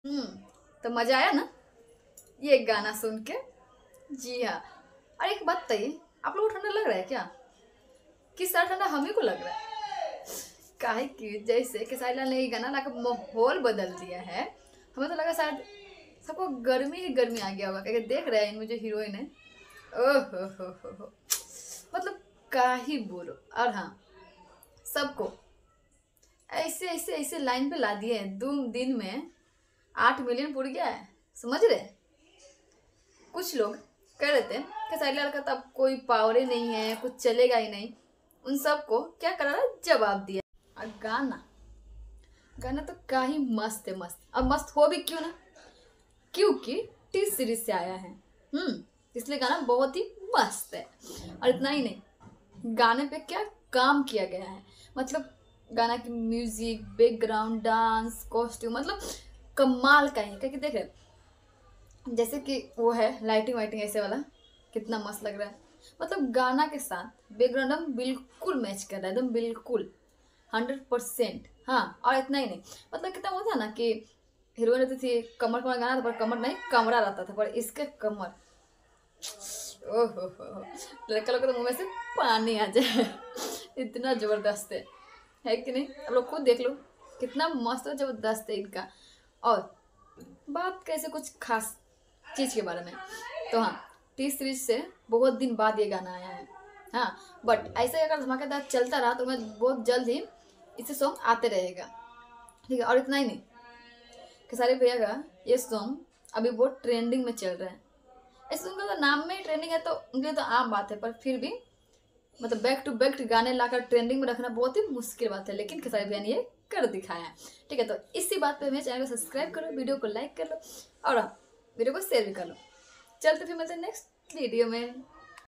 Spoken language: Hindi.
हम्म। तो मजा आया ना ये गाना सुन के? जी हाँ। और एक बात बताइए, आप लोगों को ठंडा लग रहा है क्या? किस तरह ठंडा हम ही को लग रहा है? काहे कि जैसे खेसारी लाल ने ये गाना लाकर माहौल बदल दिया है। हमें तो लगा शायद सबको गर्मी ही गर्मी आ गया होगा, क्योंकि देख रहे हैं इनमें जो हीरोइन है। ओह हो। मतलब का ही बोलो। और हाँ, सबको ऐसे ऐसे ऐसे लाइन पे ला दिए हैं। 2 दिन में 8 मिलियन पुर गया है, समझ रहे? कुछ लोग कह रहे थे कि साइड लाल का तब कोई पावर ही नहीं है, कुछ चलेगा ही नहीं। उन सबको क्या करा, जवाब दिया। और गाना गाना तो का ही मस्त है, मस्त। अब मस्त हो भी क्यों ना, क्योंकि टी सीरीज से आया है। इसलिए गाना बहुत ही मस्त है। और इतना ही नहीं, गाने पे क्या काम किया गया है। मतलब गाना की म्यूजिक, बैकग्राउंड, डांस, कॉस्ट्यूम, मतलब कमाल का है। क्या देख रहे, जैसे कि वो है लाइटिंग वाइटिंग ऐसे वाला, कितना मस्त लग रहा है। मतलब गाना के साथ बैकग्राउंड हम बिल्कुल मैच कर रहा है, एकदम बिल्कुल 100%। हाँ, और इतना ही नहीं, मतलब कितना वो था ना कि हीरोइन रहती थी, कमर कमर गाना था, पर कमर नहीं कमरा रहता था, पर इसके कमर, ओहो, लड़का लोग के तो मुंह में से पानी आ जाए। इतना जबरदस्त है कि नहीं? आप लोग खुद देख लो, कितना मस्त और जबरदस्त है इनका। और बात कैसे कुछ खास चीज के बारे में, तो हाँ, टी सीरीज से बहुत दिन बाद ये गाना आया है। हाँ, बट ऐसे अगर धमाकेदार चलता रहा तो मैं बहुत जल्द ही इसे सॉन्ग आते रहेगा। ठीक है, और इतना ही नहीं, खेसारी भैया का ये सॉन्ग अभी बहुत ट्रेंडिंग में चल रहा है। ऐसे उनका तो नाम में ही ट्रेंडिंग है, तो उनके लिए तो आम बात है, पर फिर भी मतलब बैक टू बैक गाने लाकर ट्रेंडिंग में रखना बहुत ही मुश्किल बात है, लेकिन खेसारी भैया ने ये कर दिखाया है। ठीक है, तो इसी बात पे मेरे चैनल को सब्सक्राइब करो, वीडियो को लाइक कर लो, और वीडियो को शेयर भी कर लो। चलते फिर मिलते हैं नेक्स्ट वीडियो में।